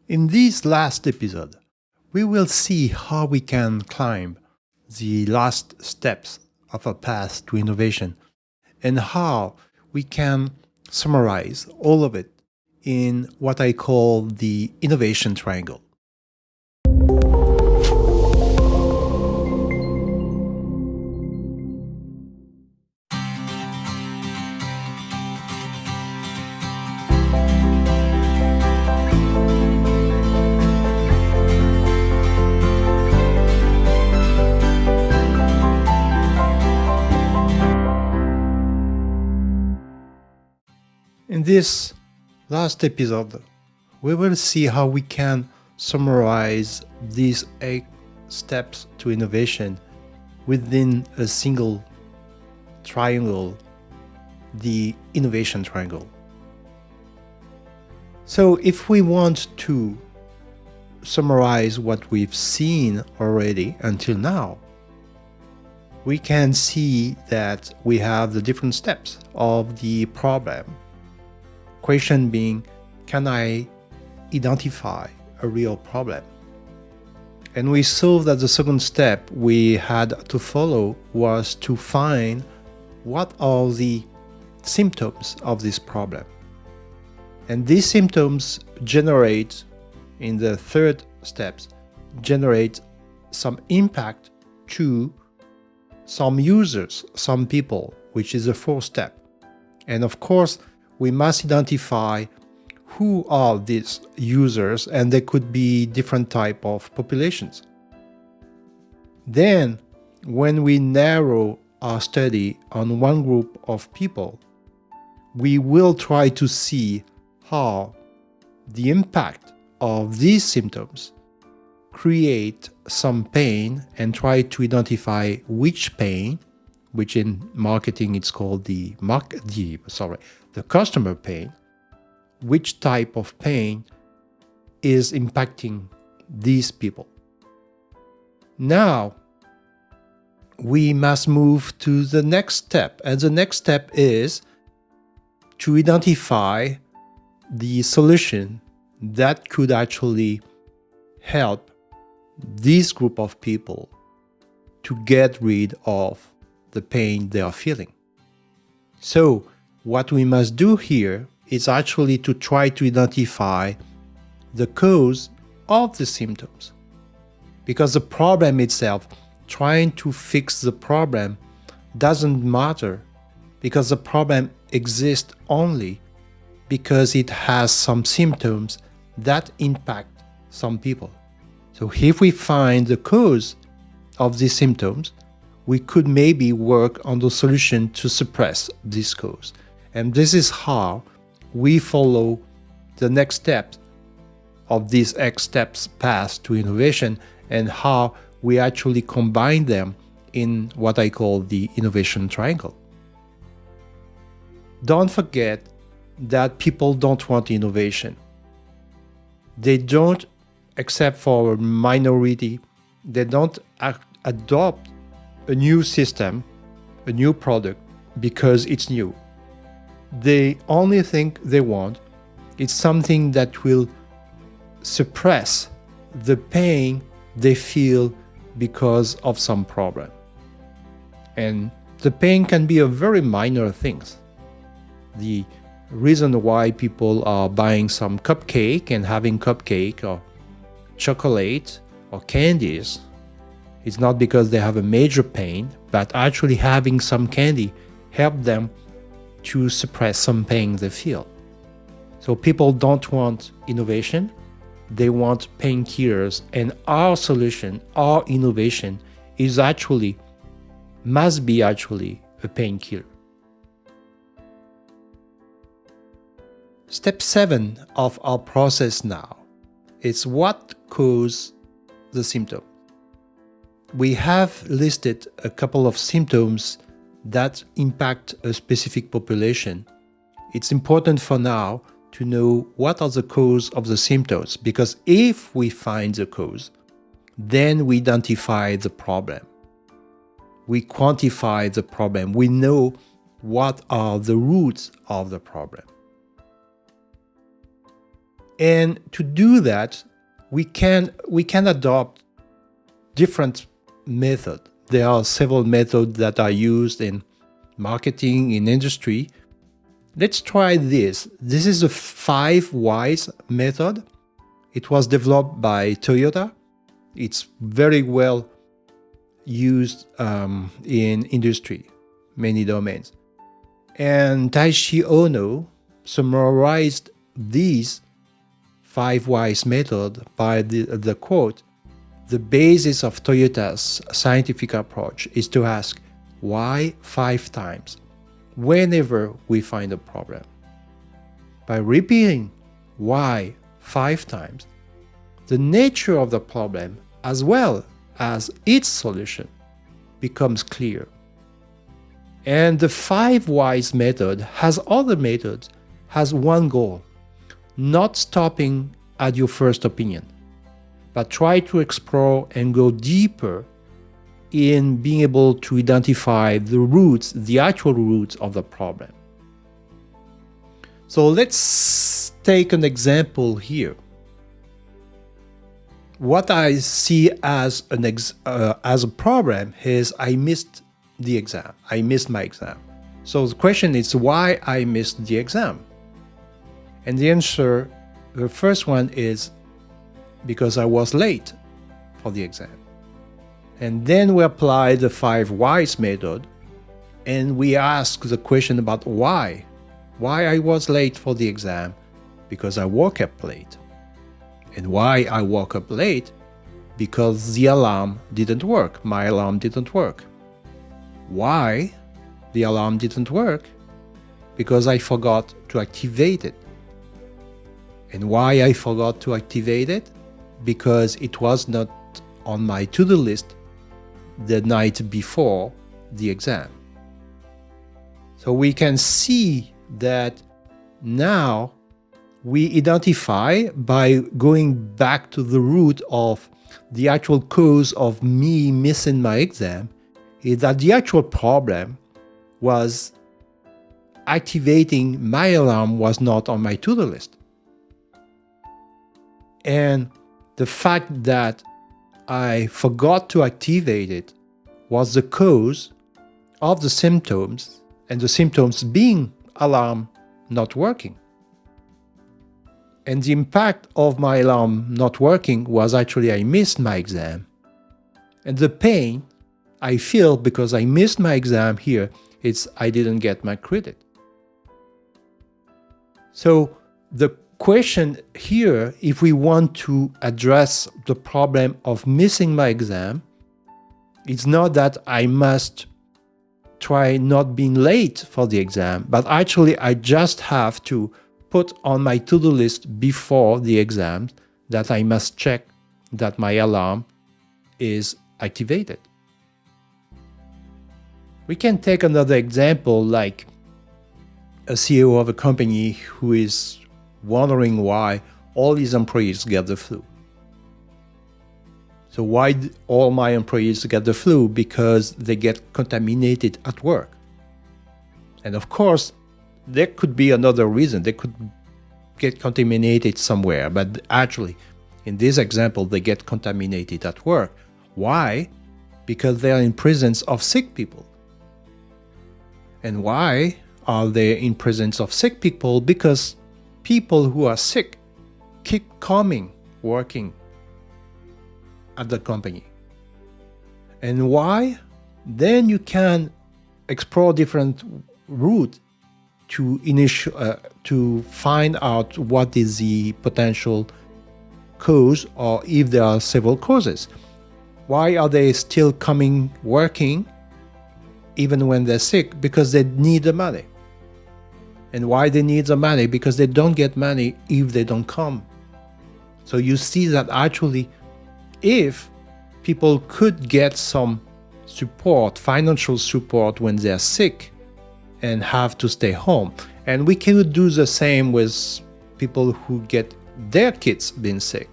In this last episode, we will see how we can climb the last steps of a path to innovation and how we can summarize all of it in what I call the innovation triangle. In this last episode, we will see how we can summarize these 8 steps to innovation within a single triangle, the innovation triangle. So if we want to summarize what we've seen already until now, we can see that we have the different steps of the problem. Question being, can I identify a real problem? And we saw that the second step we had to follow was to find what are the symptoms of this problem. And these symptoms generate, in the third steps, generate some impact to some users, some people, which is the fourth step. And of course, we must identify who are these users, and there could be different type of populations. Then, when we narrow our study on one group of people, we will try to see how the impact of these symptoms create some pain and try to identify which pain, which in marketing it's called the customer pain, which type of pain is impacting these people. Now, we must move to the next step, and the next step is to identify the solution that could actually help this group of people to get rid of the pain they are feeling. So, what we must do here is actually to try to identify the cause of the symptoms. Because the problem itself, trying to fix the problem doesn't matter, because the problem exists only because it has some symptoms that impact some people. So if we find the cause of these symptoms, we could maybe work on the solution to suppress this cause. And this is how we follow the next steps of these X steps path to innovation, and how we actually combine them in what I call the innovation triangle. Don't forget that people don't want innovation. They don't, except for a minority, they don't adopt a new system, a new product, because it's new. The only thing they want is something that will suppress the pain they feel because of some problem. And the pain can be a very minor things. The reason why people are buying some cupcake and having cupcake or chocolate or candies, it's not because they have a major pain, but actually having some candy help them to suppress some pain they feel. So people don't want innovation, they want painkillers, and our solution, our innovation must be actually a painkiller. Step 7 of our process now is what causes the symptom. We have listed a couple of symptoms that impact a specific population. It's important for now to know what are the cause of the symptoms, because if we find the cause, then we identify the problem. We quantify the problem. We know what are the roots of the problem. And to do that, we can adopt different methods. There are several methods that are used in marketing, in industry. Let's try this. This is a 5 whys method. It was developed by Toyota. It's very well used in industry, many domains. And Taishi Ono summarized these 5 whys method by the quote, "The basis of Toyota's scientific approach is to ask why 5 times whenever we find a problem. By repeating why 5 times, the nature of the problem as well as its solution becomes clear." And the 5 whys method has other methods, has one goal: not stopping at your first opinion, but try to explore and go deeper in being able to identify the roots, the actual roots of the problem. So let's take an example here. What I see as a problem is I missed the exam. I missed my exam. So the question is why I missed the exam. And the answer, the first one is because I was late for the exam. And then we apply the 5 whys method and we ask the question about why. Why I was late for the exam? Because I woke up late. And why I woke up late? Because the alarm didn't work. My alarm didn't work. Why the alarm didn't work? Because I forgot to activate it. And why I forgot to activate it? Because it was not on my to-do list the night before the exam. So we can see that now we identify by going back to the root of the actual cause of me missing my exam is that the actual problem was activating my alarm was not on my to-do list. And the fact that I forgot to activate it was the cause of the symptoms, and the symptoms being alarm not working. And the impact of my alarm not working was actually I missed my exam. And the pain I feel because I missed my exam here, it's I didn't get my credit. So the question here, if we want to address the problem of missing my exam, it's not that I must try not being late for the exam, but actually I just have to put on my to-do list before the exam that I must check that my alarm is activated. We can take another example like a CEO of a company who is wondering why all his employees get the flu. So why all my employees get the flu? Because they get contaminated at work. And of course, there could be another reason. They could get contaminated somewhere, but actually, in this example, they get contaminated at work. Why? Because they are in presence of sick people. And why are they in presence of sick people? Because people who are sick keep coming, working at the company. And why? Then you can explore different routes to find out what is the potential cause, or if there are several causes. Why are they still coming working even when they're sick? Because they need the money. And why they need the money? Because they don't get money if they don't come. So you see that actually, if people could get some support, financial support when they're sick and have to stay home, and we could do the same with people who get their kids being sick,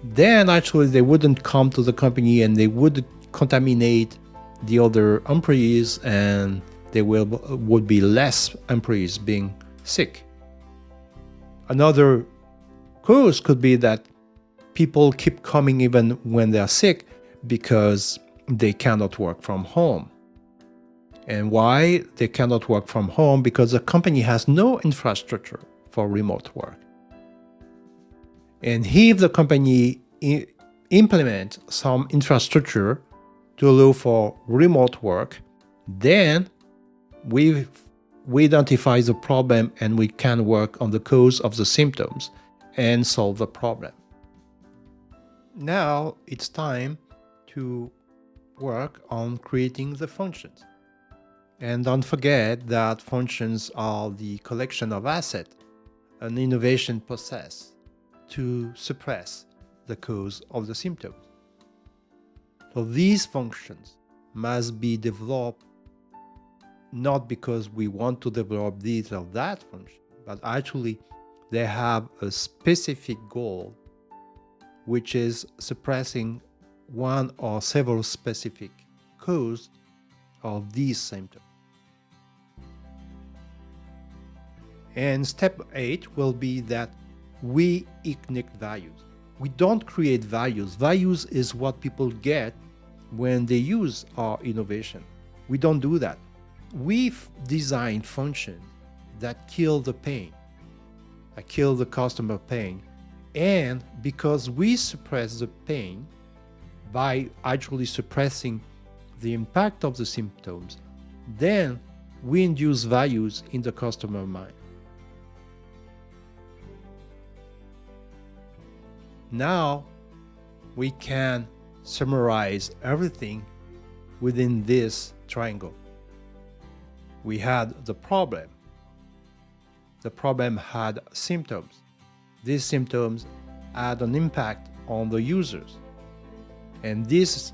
then actually they wouldn't come to the company and they would contaminate the other employees, and there would be less employees being sick. Another cause could be that people keep coming even when they are sick because they cannot work from home. And why they cannot work from home? Because the company has no infrastructure for remote work. And if the company implement some infrastructure to allow for remote work, then we identify the problem and we can work on the cause of the symptoms and solve the problem. Now it's time to work on creating the functions. And don't forget that functions are the collection of assets an innovation possesses to suppress the cause of the symptoms. So these functions must be developed not because we want to develop this or that function, but actually they have a specific goal, which is suppressing one or several specific causes of these symptoms. And step 8 will be that we ignite values. We don't create values. Values is what people get when they use our innovation. We don't do that. We've designed functions that kill the pain, that kill the customer pain. And because we suppress the pain by actually suppressing the impact of the symptoms, then we induce values in the customer mind. Now we can summarize everything within this triangle. We had the problem. The problem had symptoms. These symptoms had an impact on the users. And this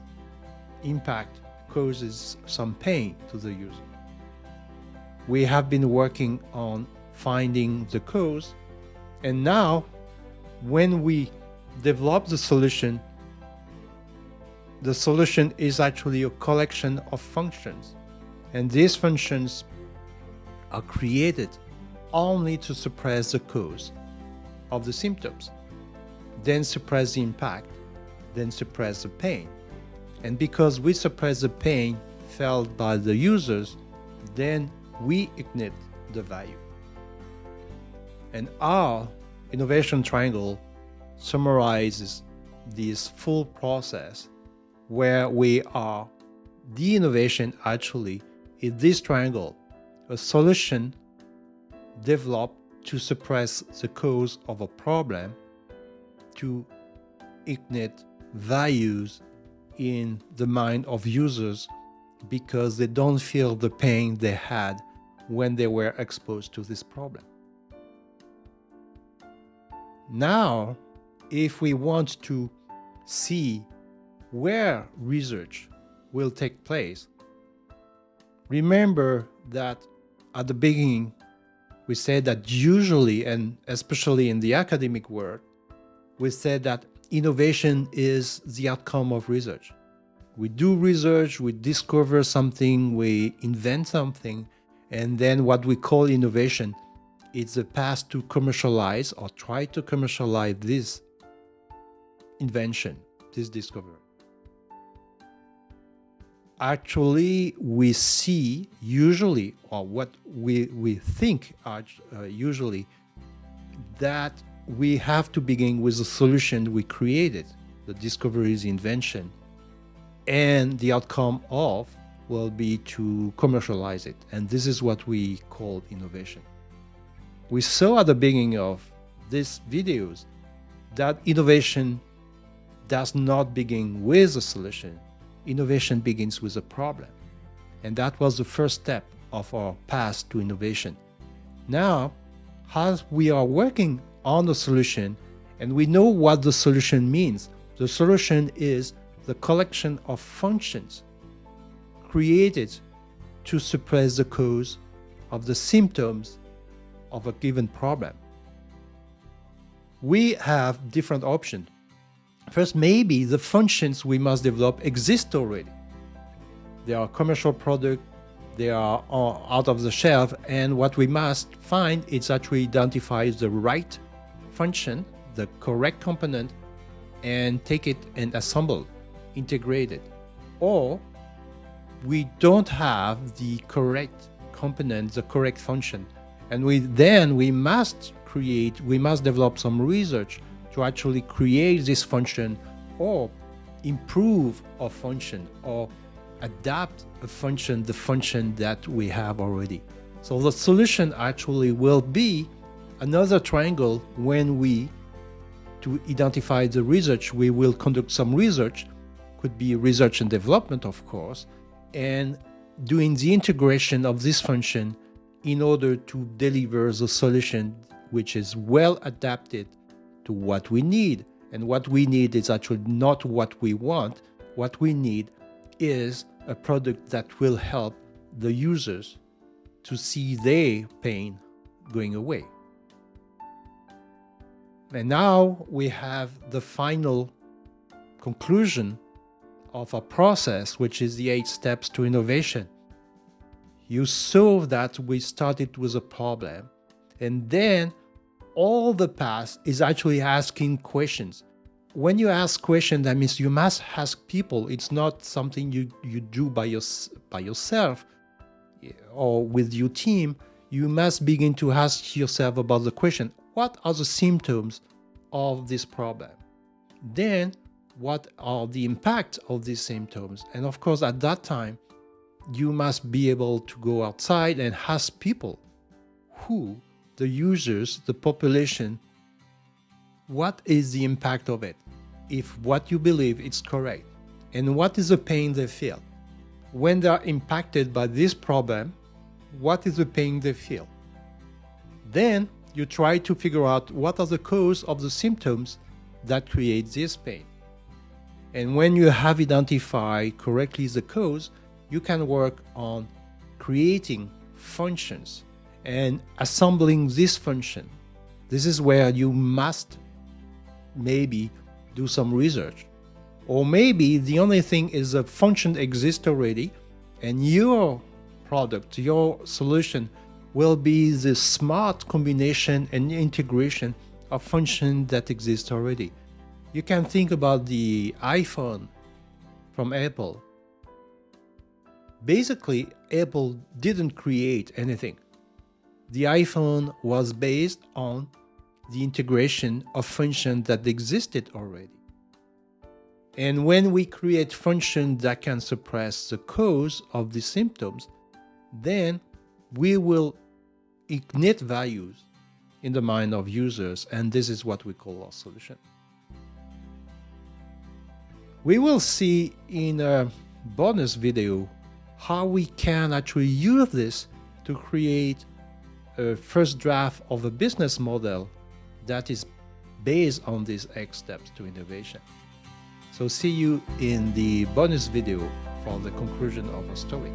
impact causes some pain to the user. We have been working on finding the cause. And now, when we develop the solution is actually a collection of functions. And these functions are created only to suppress the cause of the symptoms, then suppress the impact, then suppress the pain. And because we suppress the pain felt by the users, then we ignite the value. And our innovation triangle summarizes this full process where the innovation actually is this triangle, a solution developed to suppress the cause of a problem, to ignite values in the mind of users because they don't feel the pain they had when they were exposed to this problem. Now, if we want to see where research will take place, remember that at the beginning we said that usually, and especially in the academic world, we said that innovation is the outcome of research. We do research, we discover something, we invent something, and then what we call innovation is the path to commercialize or try to commercialize this invention, this discovery. Actually, we see usually, or what we think usually, that we have to begin with the solution we created, the discovery, the invention, and the outcome of will be to commercialize it. And this is what we call innovation. We saw at the beginning of these videos that innovation does not begin with a solution. Innovation begins with a problem. And that was the first step of our path to innovation. Now, as we are working on the solution and we know what the solution means, the solution is the collection of functions created to suppress the cause of the symptoms of a given problem. We have different options. First, maybe the functions we must develop exist already. They are commercial products, they are out of the shelf, and what we must find is actually identify the right function the correct component and take it and assemble, integrate it. Or we don't have the correct component, the correct function. And we must develop some research to actually create this function or improve a function or adapt a function, the function that we have already. So the solution actually will be another triangle. To identify the research, we will conduct some research, could be research and development, of course, and doing the integration of this function in order to deliver the solution which is well adapted to what we need. And what we need is actually not what we want. What we need is a product that will help the users to see their pain going away. And now we have the final conclusion of a process, which is the 8 steps to innovation. You saw that we started with a problem, and then all the path is actually asking questions. When you ask questions, that means you must ask people. It's not something you do by yourself or with your team. You must begin to ask yourself about the question, what are the symptoms of this problem? Then, what are the impact of these symptoms? And of course, at that time, you must be able to go outside and ask people, the users, the population, what is the impact of it? If what you believe is correct, and what is the pain they feel? When they are impacted by this problem, what is the pain they feel? Then you try to figure out what are the cause of the symptoms that create this pain. And when you have identified correctly the cause, you can work on creating functions and assembling this function. This is where you must maybe do some research. Or maybe the only thing is a function exists already, and your product, your solution will be the smart combination and integration of functions that exist already. You can think about the iPhone from Apple. Basically, Apple didn't create anything. The iPhone was based on the integration of functions that existed already. And when we create functions that can suppress the cause of the symptoms, then we will ignite values in the mind of users, and this is what we call our solution. We will see in a bonus video how we can actually use this to create a first draft of a business model that is based on these 8 steps to innovation. So see you in the bonus video for the conclusion of our story.